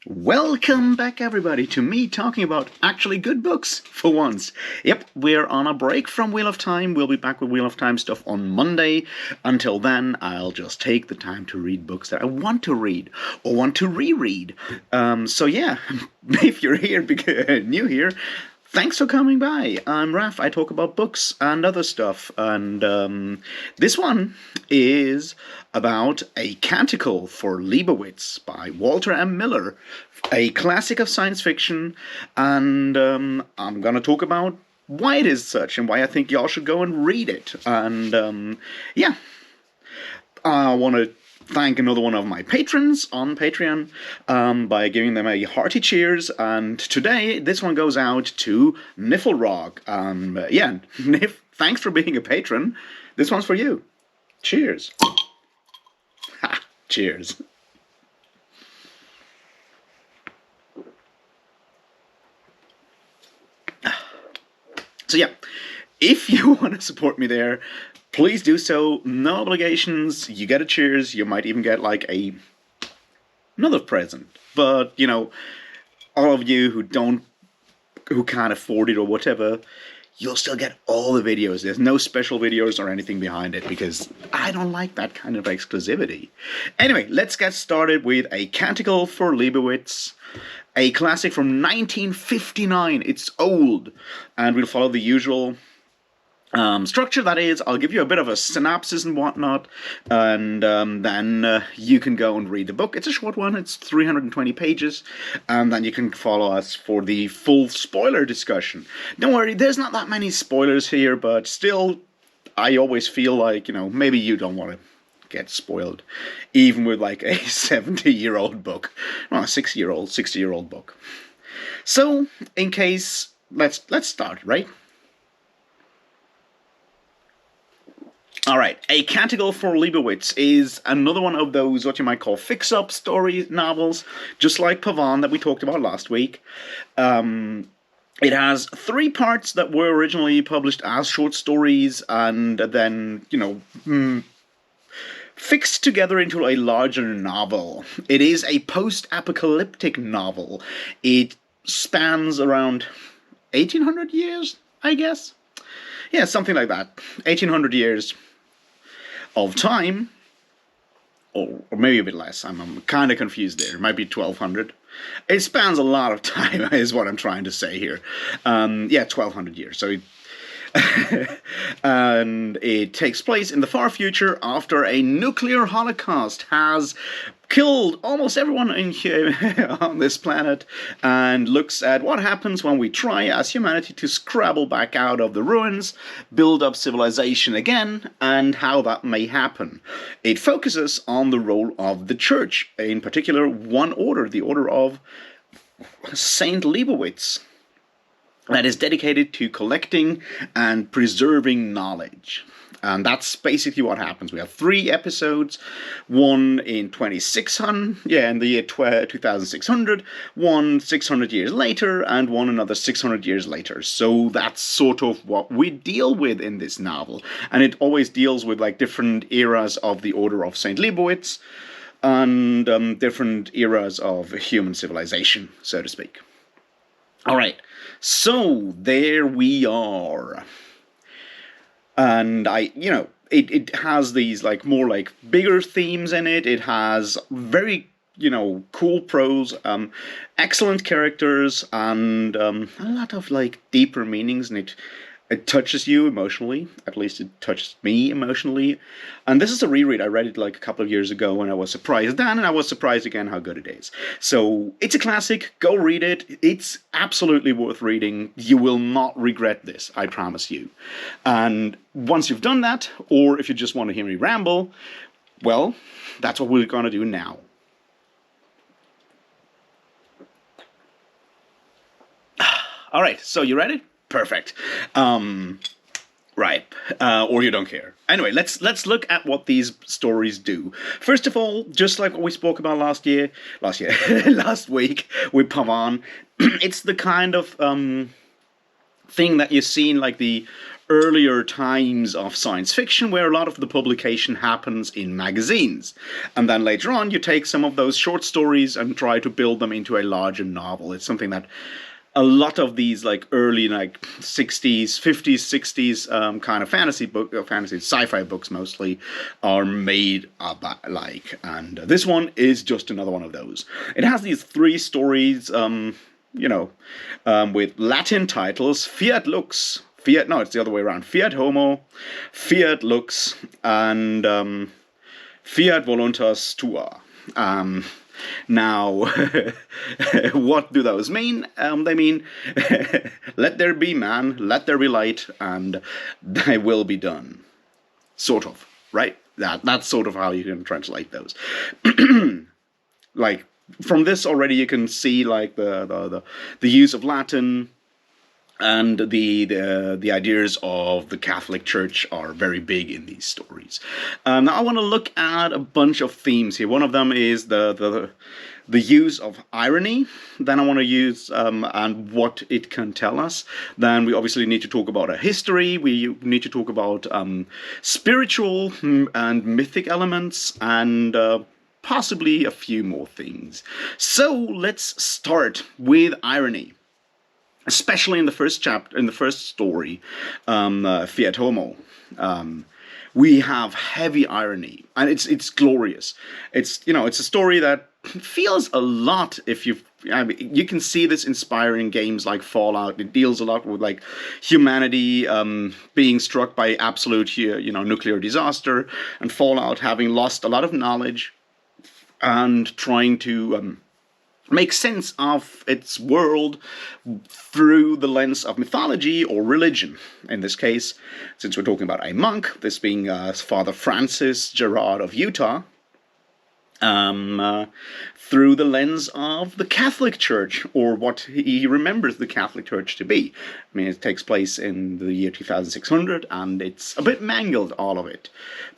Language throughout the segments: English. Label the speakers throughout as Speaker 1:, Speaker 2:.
Speaker 1: Welcome back, everybody, to me talking about actually good books for once. Yep, we're on a break from Wheel of Time. We'll be back with Wheel of Time stuff on Monday. Until then, I'll just take the time to read books that I want to read or want to reread. So yeah, if you're here, new here, thanks for coming by. I'm Raf. I talk about books and other stuff. And this one is about A Canticle for Leibowitz by Walter M. Miller, a classic of science fiction. And I'm going to talk about why it is such and why I think y'all should go and read it. And yeah, I want to thank another one of my patrons on Patreon by giving them a hearty cheers. And today, this one goes out to Niffelrog. Yeah, Niff, thanks for being a patron. This one's for you. Cheers. Ha, cheers. So yeah, if you want to support me there, please do so. No obligations. You get a cheers. You might even get like another present. But you know, all of you who can't afford it or whatever, you'll still get all the videos. There's no special videos or anything behind it because I don't like that kind of exclusivity. Anyway, let's get started with A Canticle for Leibowitz, a classic from 1959. It's old, and we'll follow the usual structure. That is, I'll give you a bit of a synopsis and whatnot, and then you can go and read the book. It's a short one, it's 320 pages, and then you can follow us for the full spoiler discussion. Don't worry, there's not that many spoilers here, but still, I always feel like, you know, maybe you don't want to get spoiled, even with like a 70-year-old book. Well, a 60-year-old book. So, in case, let's start, right? Alright, A Canticle for Leibowitz is another one of those, what you might call fix-up story novels, just like Pavan that we talked about last week. It has 3 parts that were originally published as short stories, and then, you know, fixed together into a larger novel. It is a post-apocalyptic novel. It spans around 1800 years, I guess? Yeah, something like that. 1800 years of time, or maybe a bit less. I'm kind of confused there. It might be 1200. It spans a lot of time, is what I'm trying to say here. Yeah, 1200 years. So and it takes place in the far future after a nuclear holocaust has killed almost everyone on this planet, and looks at what happens when we try as humanity to scrabble back out of the ruins, build up civilization again, and how that may happen. It focuses on the role of the church, in particular one order, the order of Saint Leibowitz, that is dedicated to collecting and preserving knowledge. And that's basically what happens. We have 3 episodes, one in 2600, yeah, in the year 2600, one 600 years later, and one another 600 years later. So that's sort of what we deal with in this novel. And it always deals with like different eras of the Order of St. Leibowitz, and different eras of human civilization, so to speak. Alright, so there we are. And it has these like more like bigger themes in it. It has very, cool prose, excellent characters, and a lot of like deeper meanings, and it touches you emotionally. At least it touched me emotionally. And this is a reread. I read it like a couple of years ago and I was surprised then, and I was surprised again how good it is. So it's a classic. Go read it. It's absolutely worth reading. You will not regret this, I promise you. And once you've done that, or if you just want to hear me ramble, well, that's what we're going to do now. All right, so you ready? Perfect. Right. Or you don't care. Anyway, let's look at what these stories do. First of all, just like what we spoke about last week with Pavan, it's the kind of thing that you see in like the earlier times of science fiction, where a lot of the publication happens in magazines, and then later on you take some of those short stories and try to build them into a larger novel. It's something that a lot of these like early like 60s 50s 60s kind of fantasy sci-fi books mostly are made like, and this one is just another one of those. It has these three stories, with Latin titles: Fiat Lux, Fiat, no, it's the other way around, Fiat Homo, Fiat Lux, and Fiat Voluntas Tua. Now, what do those mean? They mean, let there be man, let there be light, and thy will be done. Sort of, right? That's sort of how you can translate those. Like, from this already you can see like the use of Latin, and the ideas of the Catholic Church are very big in these stories. Now I want to look at a bunch of themes here. One of them is the use of irony. Then I want to use and what it can tell us. Then we obviously need to talk about a history. We need to talk about spiritual and mythic elements, and possibly a few more things. So let's start with irony. Especially in the first chapter, in the first story, Fiat Homo, we have heavy irony, and it's glorious. It's it's a story that feels a lot. If you can see this inspiring games like Fallout. It deals a lot with like humanity being struck by absolute nuclear disaster, and Fallout having lost a lot of knowledge and trying to make sense of its world through the lens of mythology or religion. In this case, since we're talking about a monk, this being Father Francis Gerard of Utah, through the lens of the Catholic Church, or what he remembers the Catholic Church to be. I mean, it takes place in the year 2600, and it's a bit mangled, all of it.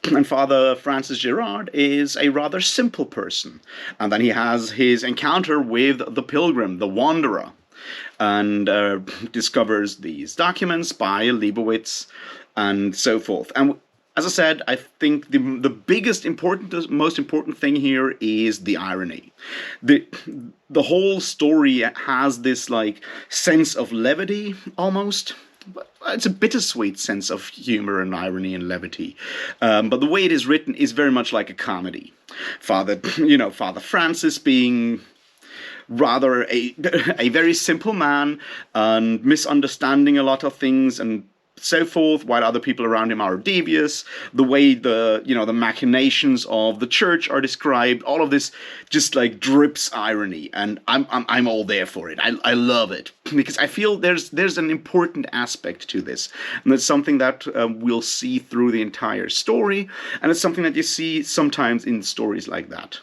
Speaker 1: And Father Francis Gerard is a rather simple person. And then he has his encounter with the pilgrim, the wanderer, and discovers these documents by Leibowitz, and so forth. And as I said, I think the most important thing here is the irony. The whole story has this like sense of levity almost. But it's a bittersweet sense of humor and irony and levity. But the way it is written is very much like a comedy. Father Francis being rather a very simple man and misunderstanding a lot of things and so forth, while other people around him are devious. The way the machinations of the church are described, all of this just like drips irony, and I'm all there for it. I love it because I feel there's an important aspect to this, and it's something that we'll see through the entire story, and it's something that you see sometimes in stories like that.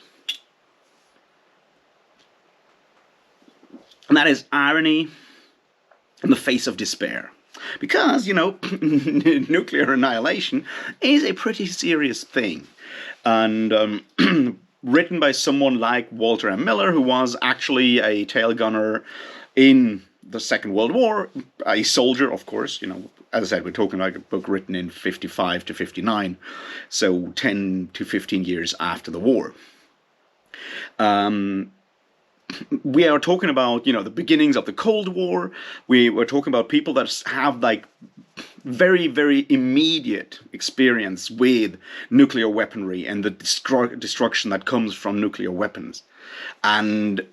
Speaker 1: And that is irony in the face of despair. Because, nuclear annihilation is a pretty serious thing. And written by someone like Walter M. Miller, who was actually a tail gunner in the Second World War, a soldier, of course. As I said, we're talking like a book written in 55 to 59, so 10 to 15 years after the war. We are talking about, the beginnings of the Cold War. We were talking about people that have like very, very immediate experience with nuclear weaponry and the destruction that comes from nuclear weapons. And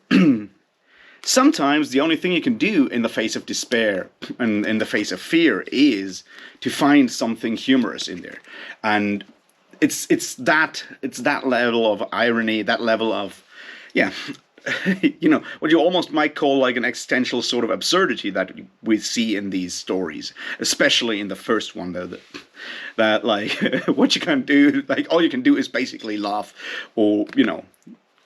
Speaker 1: sometimes the only thing you can do in the face of despair and in the face of fear is to find something humorous in there. And it's that level of irony, that level of, what you almost might call like an existential sort of absurdity that we see in these stories, especially in the first one, though, that like what you can do, like all you can do is basically laugh, or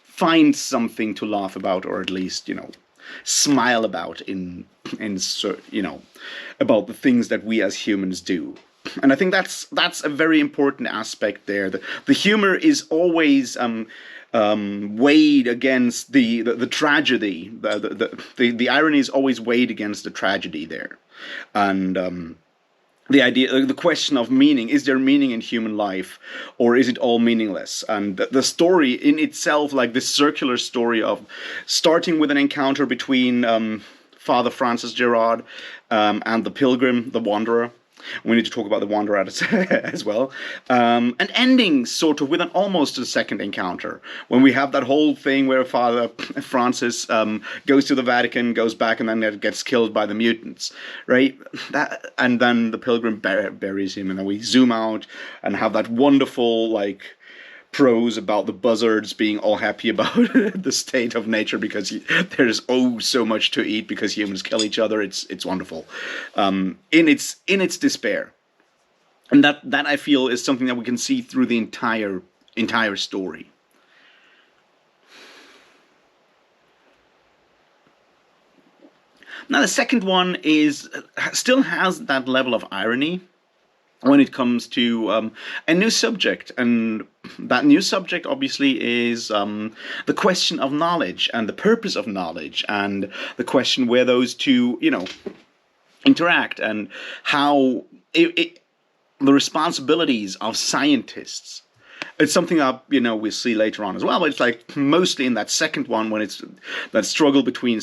Speaker 1: find something to laugh about, or at least smile about in about the things that we as humans do. And I think that's a very important aspect there. The humor is always weighed against the tragedy. The irony is always weighed against the tragedy there. And the idea, the question of meaning: is there meaning in human life, or is it all meaningless? And the story in itself, like this circular story of starting with an encounter between Father Francis Gerard and the pilgrim, the wanderer. We need to talk about the wanderer as well. And ending sort of with an almost a second encounter, when we have that whole thing where Father Francis goes to the Vatican, goes back, and then gets killed by the mutants, right? And then the pilgrim buries him, and then we zoom out and have that wonderful, like, prose about the buzzards being all happy about the state of nature because there's so much to eat because humans kill each other. It's wonderful, in its despair, and that I feel is something that we can see through the entire story. Now the second one still has that level of irony when it comes to a new subject, and that new subject obviously is the question of knowledge and the purpose of knowledge, and the question where those two, interact, and how the responsibilities of scientists. It's something that we'll see later on as well, but it's like mostly in that second one, when it's that struggle between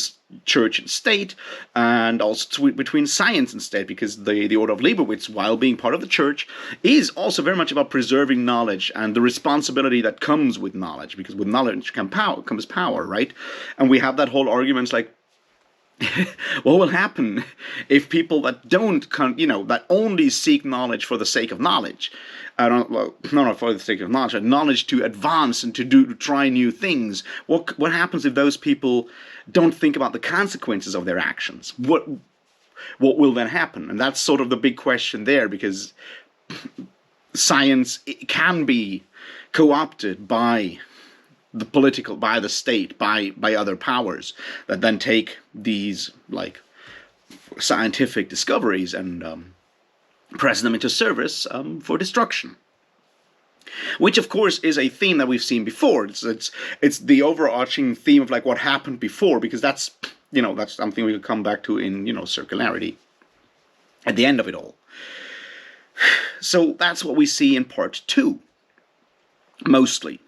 Speaker 1: church and state, and also between science and state, because the Order of Leibowitz, while being part of the church, is also very much about preserving knowledge and the responsibility that comes with knowledge, because with knowledge comes power, right? And we have that whole argument, like, what will happen if people that don't, that only seek knowledge for the sake of knowledge, not for the sake of knowledge, but knowledge to advance and to try new things? What happens if those people don't think about the consequences of their actions? What will then happen? And that's sort of the big question there, because science can be co-opted by the state, by other powers that then take these, like, scientific discoveries and press them into service for destruction. Which, of course, is a theme that we've seen before. It's the overarching theme of, like, what happened before, because that's something we could come back to in circularity at the end of it all. So that's what we see in part 2, mostly.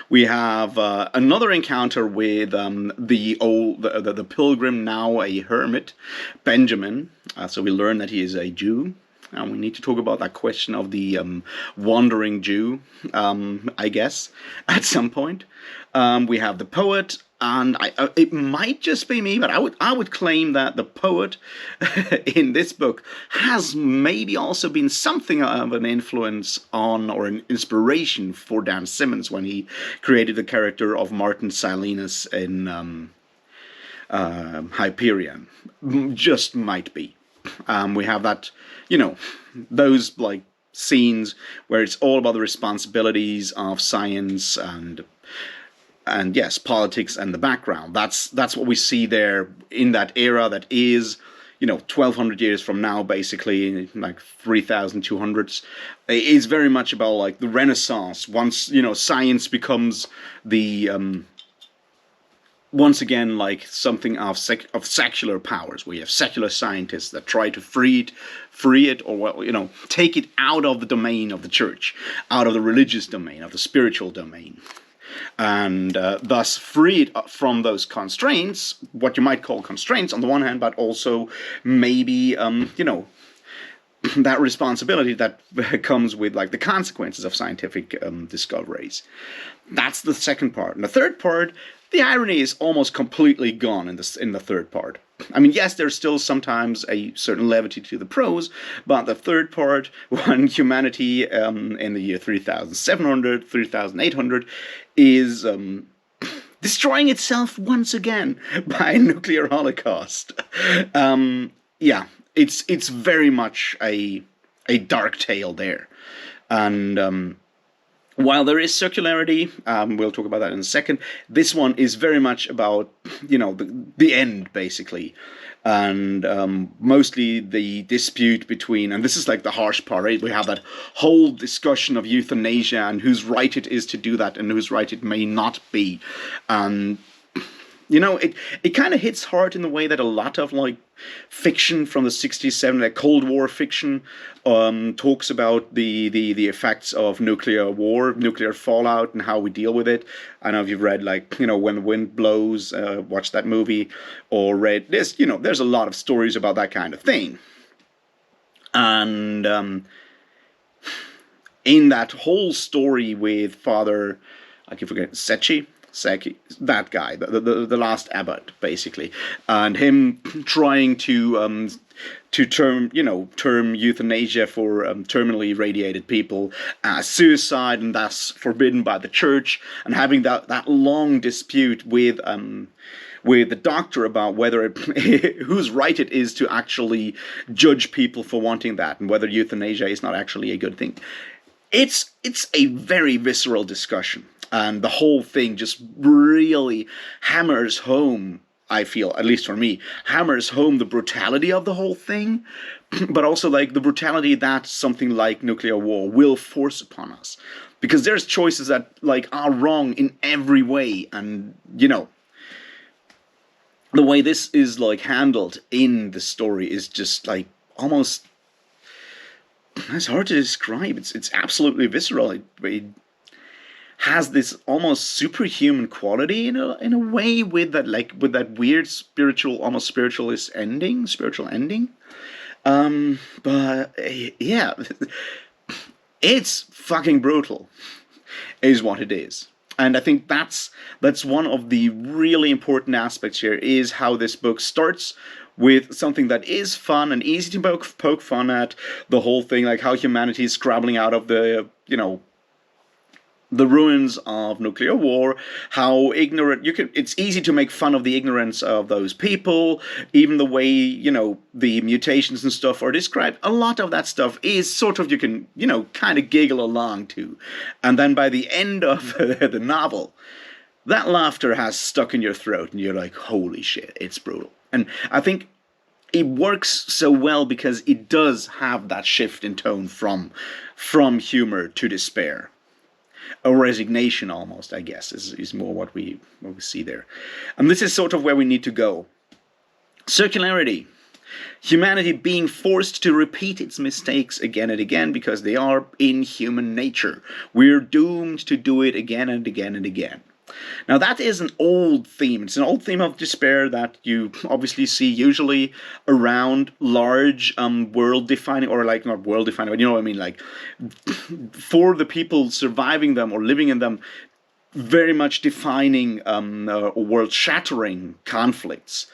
Speaker 1: We have another encounter with the pilgrim, now a hermit, Benjamin. So we learn that he is a Jew. And we need to talk about that question of the wandering Jew, I guess, at some point. We have the poet, and it might just be me, but I would claim that the poet in this book has maybe also been something of an influence on, or an inspiration for, Dan Simmons when he created the character of Martin Silenus in Hyperion. Just might be. We have that, those, like, scenes where it's all about the responsibilities of science and yes, politics and the background. That's what we see there in that era that is, 1,200 years from now, basically, like 3,200s. It is very much about, like, the Renaissance. Once, science becomes the once again, like, something of secular powers. We have secular scientists that try to free it, or take it out of the domain of the church, out of the religious domain, of the spiritual domain, and thus free it from those constraints, what you might call constraints on the one hand, but also maybe that responsibility that comes with, like, the consequences of scientific discoveries. That's the second part. And the third part, the irony is almost completely gone in the third part. I mean, yes, there's still sometimes a certain levity to the prose, but the third part, when humanity in the year 3,700, 3,800 is destroying itself once again by a nuclear holocaust. It's very much a dark tale there. And while there is circularity, we'll talk about that in a second, this one is very much about, the end, basically. And mostly the dispute between, and this is, like, the harsh part, right? We have that whole discussion of euthanasia and whose right it is to do that and whose right it may not be. it kind of hits hard in the way that a lot of like fiction from the 60s, 70s, like Cold War fiction, talks about the effects of nuclear war, nuclear fallout, and how we deal with it. I don't know if you've read like When the Wind Blows, watch that movie, or read this. There's a lot of stories about that kind of thing, and in that whole story with Father, I keep forgetting, Seki, that guy, the last abbot, basically, and him trying to term euthanasia for terminally radiated people as suicide, and thus forbidden by the church, and having that long dispute with the doctor about whether whose right it is to actually judge people for wanting that, and whether euthanasia is not actually a good thing. It's a very visceral discussion, and the whole thing just really hammers home, I feel, at least for me, hammers home the brutality of the whole thing, but also like the brutality that something like nuclear war will force upon us, because there's choices that like are wrong in every way, and the way this is like handled in the story is just like almost, it's hard to describe. It's absolutely visceral. It has this almost superhuman quality in a way, with that weird spiritual ending. But yeah, it's fucking brutal, is what it is. And I think that's one of the really important aspects here, is how this book starts with something that is fun and easy to poke fun at, the whole thing, like how humanity is scrabbling out of the ruins of nuclear war, how ignorant it's easy to make fun of the ignorance of those people, even the way, the mutations and stuff are described. A lot of that stuff is sort of, you can, kind of giggle along to. And then by the end of the novel, that laughter has stuck in your throat, and you're like, holy shit, it's brutal. And I think it works so well because it does have that shift in tone from humor to despair. A resignation, almost, I guess, is more what we see there. And this is sort of where we need to go. Circularity. Humanity being forced to repeat its mistakes again and again because they are in human nature. We're doomed to do it again and again and again. Now that is an old theme. It's an old theme of despair that you obviously see usually around large world-defining, or like not world-defining, but you know what I mean, like for the people surviving them or living in them, very much defining world-shattering conflicts.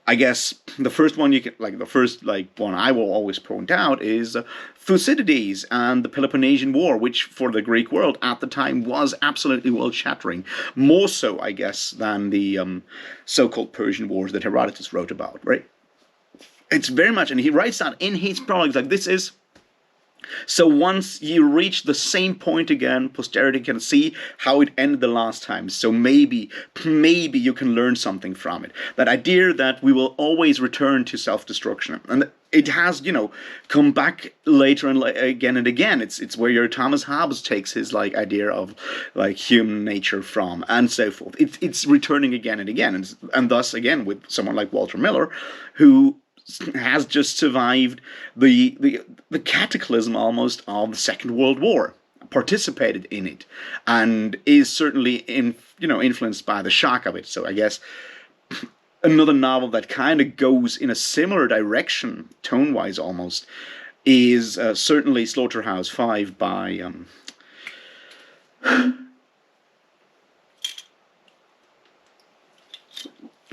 Speaker 1: I guess the first one one I will always point out is Thucydides and the Peloponnesian War, which for the Greek world at the time was absolutely world-shattering. More so, I guess, than the so-called Persian Wars that Herodotus wrote about, right? It's very much, and he writes that in his prologues, like this is... So once you reach the same point again, posterity can see how it ended the last time. So maybe you can learn something from it. That idea that we will always return to self-destruction. And it has, come back later and again and again. It's where your Thomas Hobbes takes his idea of human nature from, and so forth. It's returning again and again. And thus, again, with someone like Walter Miller, who has just survived the cataclysm almost of the Second World War, participated in it, and is certainly influenced by the shock of it. So I guess another novel that kind of goes in a similar direction, tone-wise almost, is certainly Slaughterhouse-Five by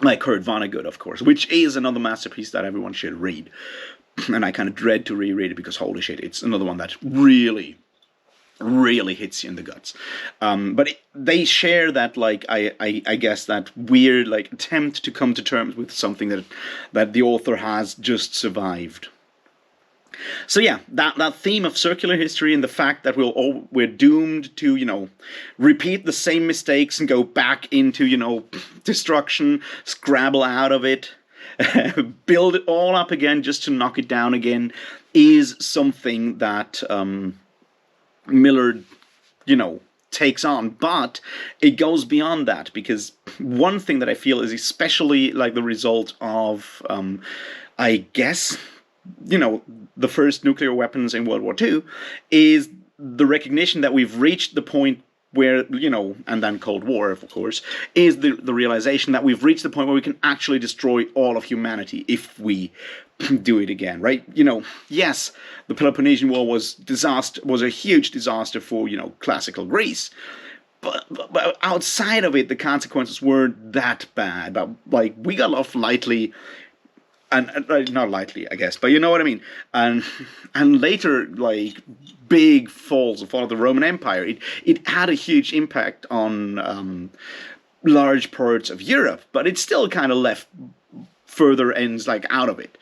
Speaker 1: like Kurt Vonnegut, of course, which is another masterpiece that everyone should read. And I kind of dread to reread it because, holy shit, it's another one that really, really hits you in the guts. But they share that, I guess, that weird, attempt to come to terms with something that the author has just survived. So yeah, that theme of circular history and the fact that we're doomed to, repeat the same mistakes and go back into, destruction, scrabble out of it, build it all up again just to knock it down again, is something that Miller, takes on, but it goes beyond that, because one thing that I feel is especially like the result of, I guess, the first nuclear weapons in World War II, is the recognition that we've reached the point where, and then Cold War, of course, is the realization that we've reached the point where we can actually destroy all of humanity if we do it again, right? Yes, the Peloponnesian War was a huge disaster for, classical Greece. But outside of it, the consequences weren't that bad. But, like, we got off lightly, and not lightly, I guess, but you know what I mean. And later, like, big falls, the fall of the Roman Empire, it had a huge impact on large parts of Europe, but it still kind of left further ends like out of it.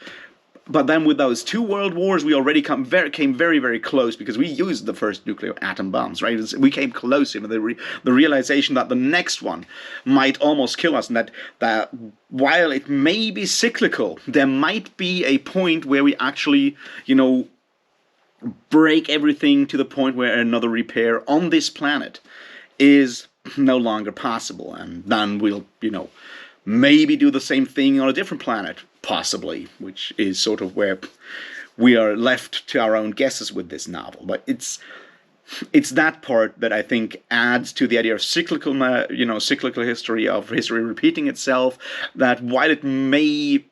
Speaker 1: But then with those two world wars, we already came very, very close, because we used the first nuclear atom bombs, right? We came close, the realization that the next one might almost kill us, and that while it may be cyclical, there might be a point where we actually, break everything to the point where another repair on this planet is no longer possible. And then we'll, maybe do the same thing on a different planet, possibly, which is sort of where we are left to our own guesses with this novel. But it's that part that I think adds to the idea of cyclical history, of history repeating itself, that while it may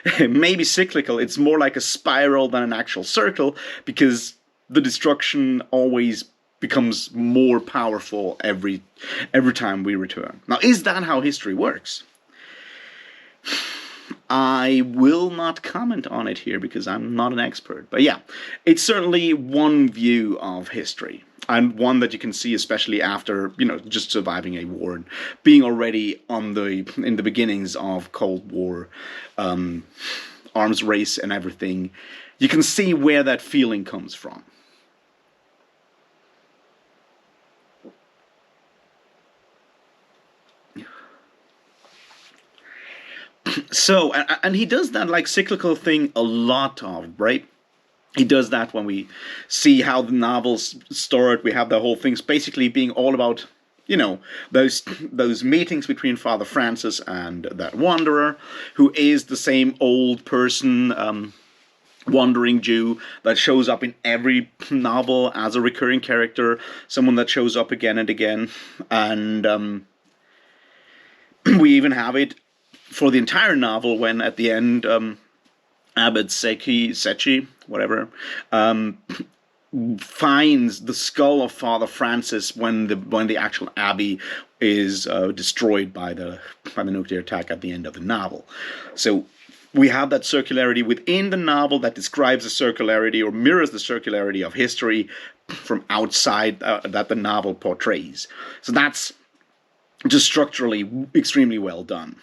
Speaker 1: be cyclical, it's more like a spiral than an actual circle, because the destruction always becomes more powerful every time we return. Now, is that how history works? I will not comment on it here because I'm not an expert. But yeah, it's certainly one view of history, and one that you can see especially after, just surviving a war and being already in the beginnings of Cold War, arms race and everything. You can see where that feeling comes from. So, and he does that like cyclical thing a lot of, right? He does that when we see how the novels start. We have the whole things basically being all about, those meetings between Father Francis and that wanderer, who is the same old person, wandering Jew, that shows up in every novel as a recurring character, someone that shows up again and again. And we even have it for the entire novel when at the end Abbot Secchi, whatever, finds the skull of Father Francis when the actual abbey is destroyed by the nuclear attack at the end of the novel. So we have that circularity within the novel that describes the circularity or mirrors the circularity of history from outside that the novel portrays. So that's just structurally extremely well done.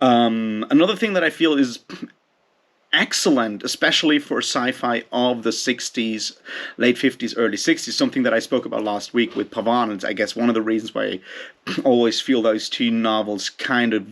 Speaker 1: Another thing that I feel is excellent, especially for sci-fi of the 60s, late 50s, early 60s, something that I spoke about last week with Pavan, and I guess one of the reasons why I always feel those two novels kind of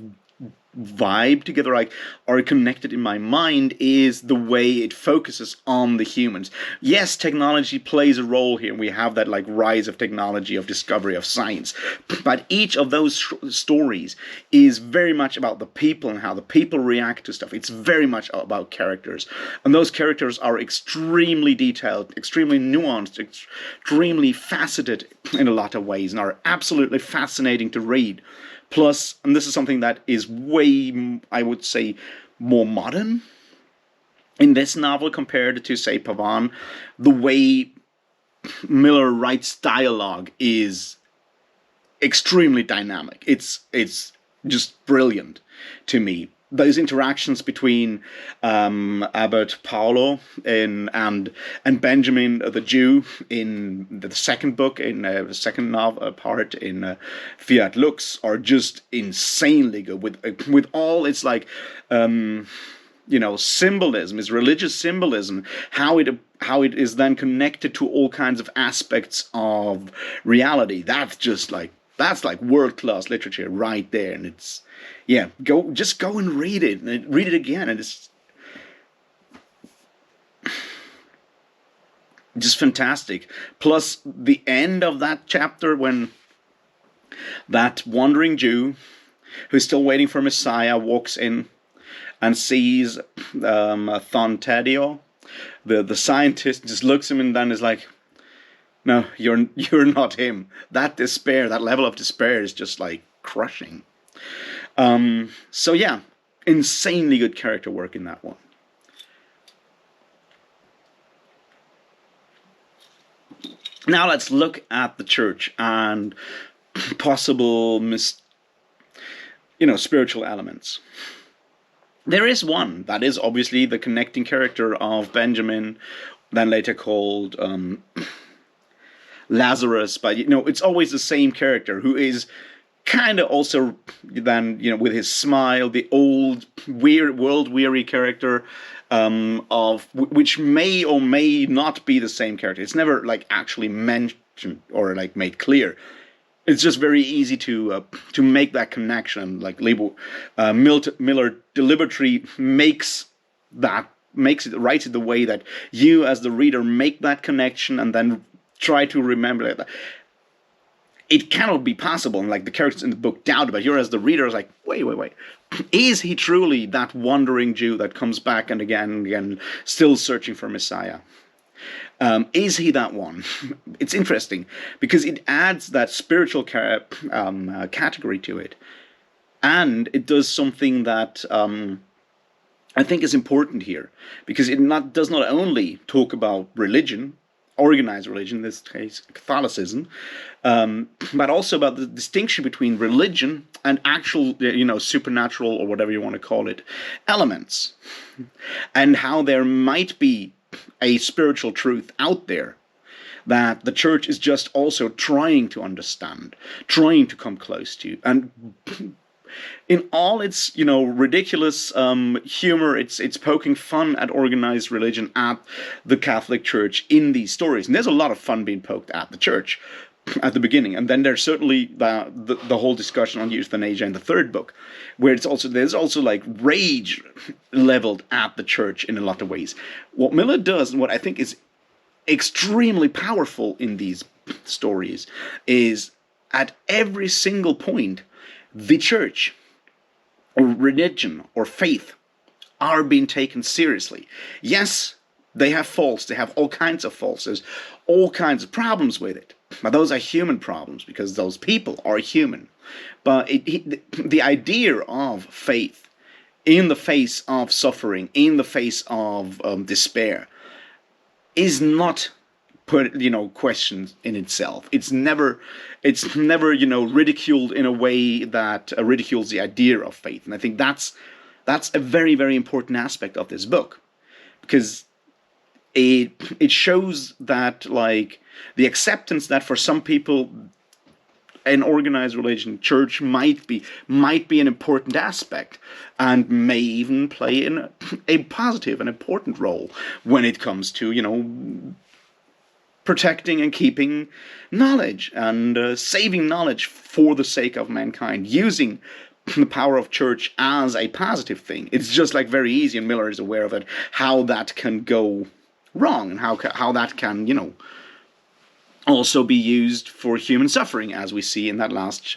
Speaker 1: vibe together, like, are connected in my mind, is the way it focuses on the humans. Yes, technology plays a role here, and we have that like rise of technology, of discovery, of science, but each of those stories is very much about the people and how the people react to stuff. It's very much about characters, and those characters are extremely detailed, extremely nuanced, extremely faceted in a lot of ways, and are absolutely fascinating to read. Plus, and this is something that is way, I would say, more modern in this novel compared to, say, Pavan, the way Miller writes dialogue is extremely dynamic. It's just brilliant to me. Those interactions between Abbot Paolo and Benjamin the Jew in the second book, in the second novel part in Fiat Lux, are just insanely good. With all its like symbolism, its religious symbolism, how it is then connected to all kinds of aspects of reality. That's like world-class literature right there, and it's, yeah, go and read it again, and it's Just fantastic. Plus, the end of that chapter when that wandering Jew who's still waiting for Messiah walks in and sees Thontadio, the scientist, just looks at him and then is like, "No, you're not him." That despair, that level of despair, is just like crushing. So yeah, insanely good character work in that one. Now let's look at the church and possible spiritual elements. There is one that is obviously the connecting character of Benjamin, then later called Lazarus, but it's always the same character who is kind of also then with his smile, the old weird world weary character of which may or may not be the same character. It's never like actually mentioned or like made clear. It's just very easy to make that connection. Like Miller deliberately makes it writes it the way that you as the reader make that connection and then try to remember that. It cannot be possible, and like the characters in the book doubt about it. You're as the reader is like, wait. Is he truly that wandering Jew that comes back and again, still searching for Messiah? Is he that one? It's interesting because it adds that spiritual category to it, and it does something that I think is important here because it does not only talk about religion, organized religion, in this case Catholicism, but also about the distinction between religion and actual, supernatural or whatever you want to call it, elements, and how there might be a spiritual truth out there that the church is just also trying to understand, trying to come close to, and in all its ridiculous humor, it's poking fun at organized religion, at the Catholic Church in these stories, and there's a lot of fun being poked at the church at the beginning, and then there's certainly the whole discussion on euthanasia in the third book, where there's also like rage leveled at the church in a lot of ways. What Miller does, and what I think is extremely powerful in these stories, is at every single point, the church or religion or faith are being taken seriously. Yes, they have faults. They have all kinds of faults. There's all kinds of problems with it. But those are human problems because those people are human. But the idea of faith in the face of suffering, in the face of despair, is not questioned in itself. It's never ridiculed in a way that ridicules the idea of faith. And I think that's a very, very important aspect of this book, because it shows that like the acceptance that for some people an organized religion, church might be an important aspect and may even play a positive and important role when it comes to protecting and keeping knowledge and saving knowledge for the sake of mankind, using the power of church as a positive thing. It's just like very easy, and Miller is aware of it, how that can go wrong and how that can also be used for human suffering, as we see in that last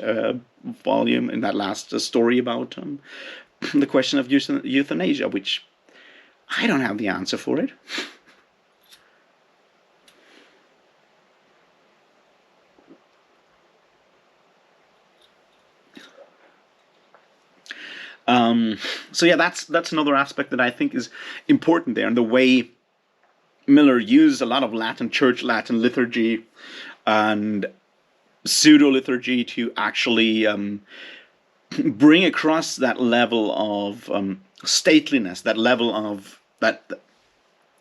Speaker 1: volume, in that last story about the question of euthanasia, which I don't have the answer for it. So yeah, that's another aspect that I think is important there, and the way Miller used a lot of church Latin liturgy and pseudo-liturgy to actually bring across that level of stateliness, that level of that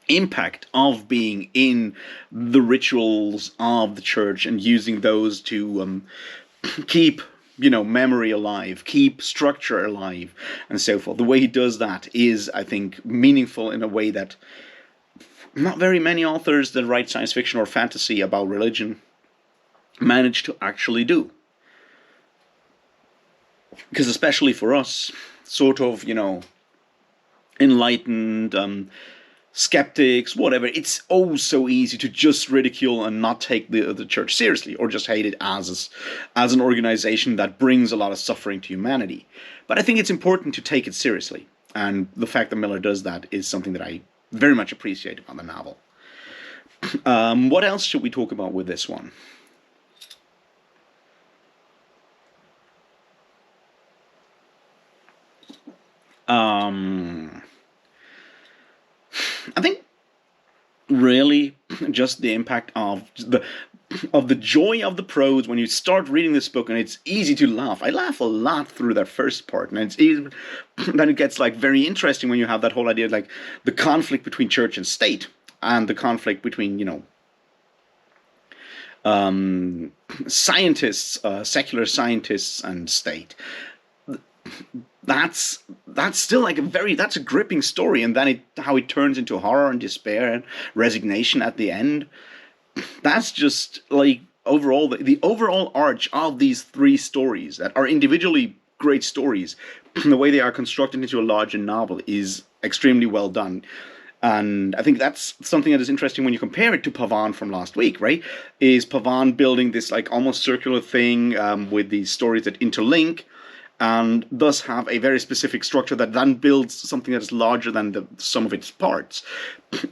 Speaker 1: impact of being in the rituals of the church and using those to keep memory alive, keep structure alive, and so forth. The way he does that is, I think, meaningful in a way that not very many authors that write science fiction or fantasy about religion manage to actually do. Because especially for us, sort of, enlightened, skeptics, whatever, it's oh so easy to just ridicule and not take the church seriously, or just hate it as an organization that brings a lot of suffering to humanity. But I think it's important to take it seriously, and the fact that Miller does that is something that I very much appreciate about the novel. What else should we talk about with this one? I think really just the impact of the joy of the prose when you start reading this book, and it's easy to laugh. I laugh a lot through that first part, and it's easy, then it gets like very interesting when you have that whole idea of like the conflict between church and state, and the conflict between, scientists, secular scientists, and state. That's still like that's a gripping story, and then how it turns into horror and despair and resignation at the end. That's just like overall the overall arch of these three stories that are individually great stories. The way they are constructed into a larger novel is extremely well done. And I think that's something that is interesting when you compare it to Pavan from last week, right? Is Pavan building this like almost circular thing with these stories that interlink, and thus have a very specific structure that then builds something that is larger than the sum of its parts.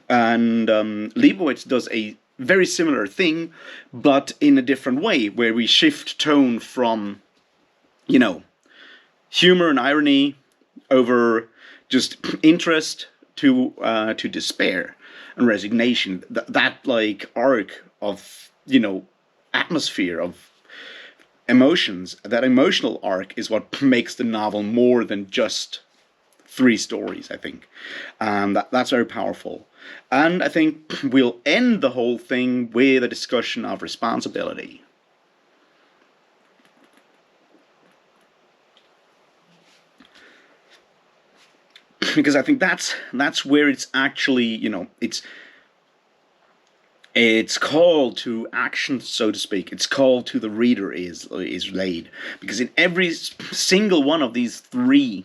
Speaker 1: And Leibowitz does a very similar thing, but in a different way, where we shift tone from, humor and irony over just interest to despair and resignation. That like arc of, atmosphere of emotions, that emotional arc is what makes the novel more than just three stories, I think. And that's very powerful. And I think we'll end the whole thing with a discussion of responsibility. Because I think that's where it's actually, it's called to action, so to speak. It's called to the reader is laid. Because in every single one of these three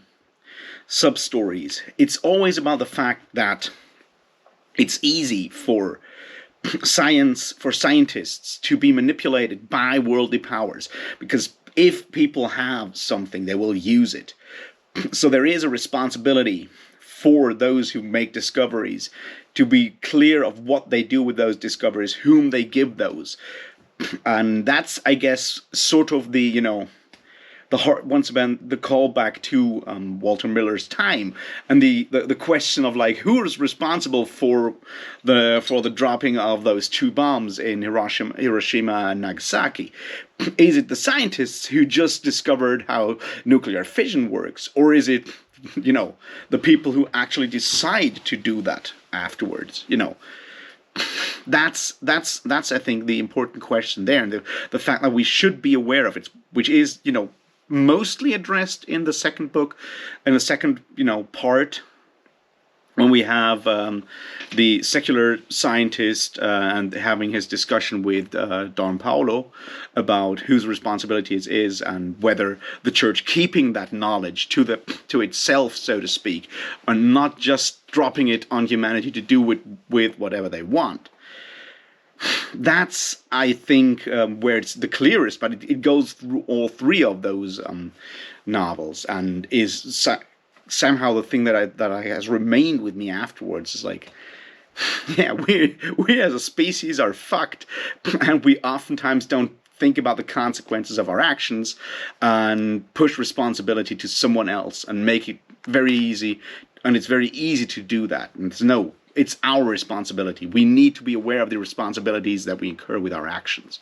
Speaker 1: sub-stories, it's always about the fact that it's easy for scientists to be manipulated by worldly powers. Because if people have something, they will use it. So there is a responsibility for those who make discoveries to be clear of what they do with those discoveries, whom they give those. And that's, I guess, sort of the, the heart, once again, the callback to Walter Miller's time, and the question of like who is responsible for the dropping of those two bombs in Hiroshima and Nagasaki. Is it the scientists who just discovered how nuclear fission works, or is it, the people who actually decide to do that afterwards? That's I think the important question there, and the fact that we should be aware of it, which is, mostly addressed in the second book, in the second, part, when we have the secular scientist and having his discussion with Don Paolo about whose responsibility it is, and whether the church keeping that knowledge to itself, so to speak, and not just dropping it on humanity to do with whatever they want. That's, I think, where it's the clearest, but it goes through all three of those novels, and is somehow the thing that has remained with me afterwards. Is like, yeah, we as a species are fucked, and we oftentimes don't think about the consequences of our actions and push responsibility to someone else and make it very easy, and it's very easy to do that. And it's our responsibility. We need to be aware of the responsibilities that we incur with our actions.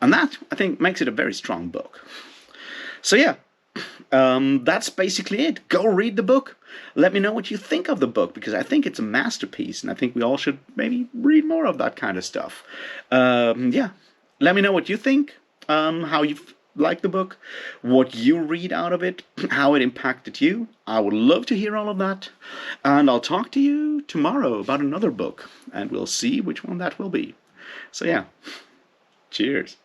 Speaker 1: And that, I think, makes it a very strong book. So yeah, that's basically it. Go read the book. Let me know what you think of the book, because I think it's a masterpiece, and I think we all should maybe read more of that kind of stuff. Yeah, let me know what you think, how you like the book, what you read out of it, how it impacted you. I would love to hear all of that, and I'll talk to you tomorrow about another book, and we'll see which one that will be. So yeah, cheers.